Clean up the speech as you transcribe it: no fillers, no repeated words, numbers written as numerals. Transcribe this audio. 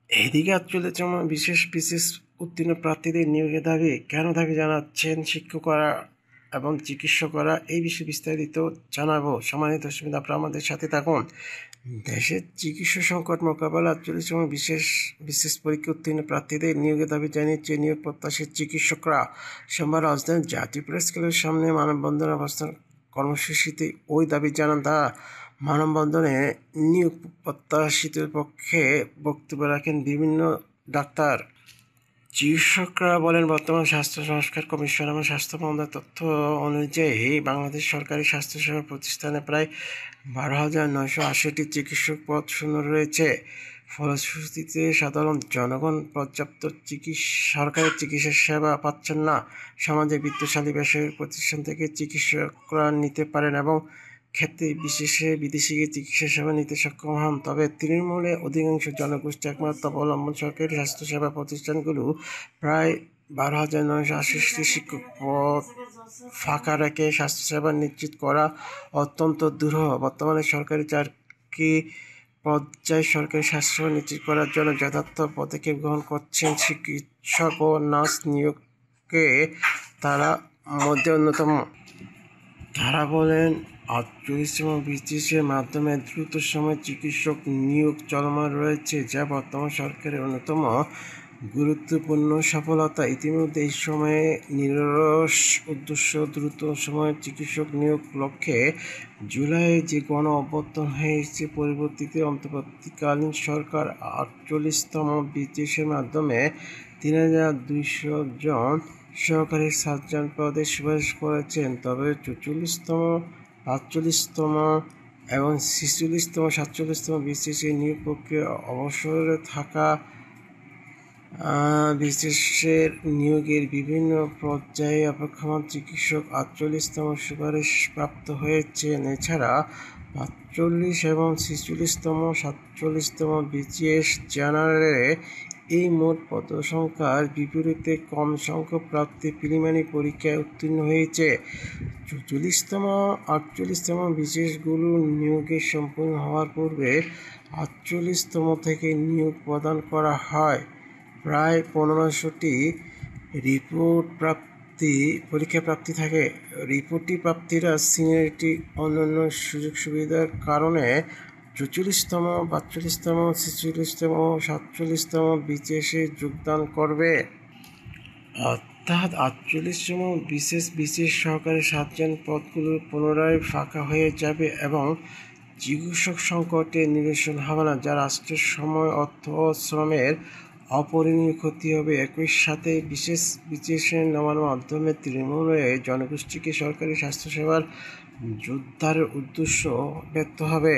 এদিকে বিশেষ বিশেষ উত্তীর্ণ প্রার্থীদের নিয়োগের দাবি কেন দাবি জানাচ্ছেন শিক্ষকরা এবং চিকিৎসকরা, এই বিষয়ে বিস্তারিত জানাবো। সম্মানিত দর্শক, আপনারা আমাদের সাথে থাকুন। দেশের চিকিৎসা সংকট মোকাবেলা 48তম বিশেষ বিশেষ পরীক্ষা উত্তীর্ণ প্রার্থীদের নিয়োগের দাবি জানিয়েছে নিয়োগ প্রত্যাশী চিকিৎসকরা। সোমবার রাজধানীর জাতীয় প্রেস ক্লাবের সামনে মানববন্ধন অবস্থান কর্মসূচিতে ওই দাবি জানান তারা। মানববন্ধনে নিয়োগ প্রত্যাশীদের পক্ষে বক্তব্য রাখেন বিভিন্ন ডাক্তার। চিকিৎসকরা বলেন, বর্তমান স্বাস্থ্য সংস্কার কমিশন এবং স্বাস্থ্য মন্ত্রণালয়ের তথ্য অনুযায়ী বাংলাদেশ সরকারি স্বাস্থ্যসেবা প্রতিষ্ঠানে প্রায় 12,980টি চিকিৎসক পদ শূন্য রয়েছে। ফলশ্রুতিতে সাধারণ জনগণ পর্যাপ্ত সরকারি চিকিৎসা সেবা পাচ্ছেন না। সমাজে বিত্তশালী বেসরকারি প্রতিষ্ঠান থেকে চিকিৎসকরা নিতে পারেন এবং ক্ষেত্রে বিশেষে বিদেশি চিকিৎসা সেবা নিতে সক্ষম হন। তবে তৃণমূলে অধিকাংশ জনগোষ্ঠী একমাত্র অবলম্বন সরকারি স্বাস্থ্যসেবা প্রতিষ্ঠানগুলো প্রায় 12,980টি শিক্ষক পদ ফাঁকা রেখে স্বাস্থ্যসেবা নিশ্চিত করা অত্যন্ত দুরূহ। বর্তমানে সরকারি 4টি পর্যায়ে সরকারি স্বাস্থ্যসেবা নিশ্চিত করার জন্য যথার্থ পদক্ষেপ গ্রহণ করছেন। চিকিৎসক ও নার্স নিয়োগে তারা মধ্যে অন্যতম। তারা বলেন, 48তম বিসিএসের মাধ্যমে দ্রুত সময়ে চিকিৎসক নিয়োগ চলমান রয়েছে, যা বর্তমান সরকারের অন্যতম গুরুত্বপূর্ণ সফলতা। ইতিমধ্যে এই সময়ে নিরলস উদ্দেশ্য দ্রুত সময়ে চিকিৎসক নিয়োগ লক্ষ্যে জুলাই যে গণ অভ্যুত্থান হয়েছে, পরবর্তীতে অন্তর্বর্তীকালীন সরকার 48তম বিসিএসের মাধ্যমে 3,200 জন সহকারী সার্জন পদে সুপারিশ করেছেন। তবে 44তম, 45তম এবং 46তম, 47তম বিসিএসের নিয়োগ প্রক্রিয়া অবসরে থাকা বিসিএসের নিয়োগের বিভিন্ন পর্যায়ে অপেক্ষমান চিকিৎসক 48তম সুপারিশ প্রাপ্ত হয়েছেন। এছাড়া 45 এবং 46তম, 47তম বিসিএস জেনারেলে এই মোট পদসংখ্যার বিপরীতে কম সংখ্যক প্রার্থী প্রিলিমিনারি পরীক্ষায় উত্তীর্ণ হয়েছে। 44তম, 48তম বিসিএসগুলো নিয়োগের সম্পূর্ণ হওয়ার পূর্বে 48তম থেকে নিয়োগ প্রদান করা হয়। প্রায় 1500টি পরীক্ষা প্রাপ্তি থাকে। রিপোর্টি প্রার্থীরা সিনিয়রিটি অন্যান্য সুযোগ সুবিধার কারণে 44তম, 42তম, 46তম ও 47তম বিসিএসে যোগদান করবে। অর্থাৎ 48তম বিসিএস সহকারী সার্জন পদগুলো পুনরায় ফাঁকা হয়ে যাবে এবং চিকিৎসক সংকটের নিরসন হবে না, যা রাষ্ট্রের সময়, অর্থ ও শ্রমের অপরিণীয় ক্ষতি হবে। একই সাথে বিসিএসের নামার মাধ্যমে তৃণমূলের জনগোষ্ঠীকে সরকারি স্বাস্থ্যসেবার জোরদারের উদ্দেশ্য ব্যর্থ হবে।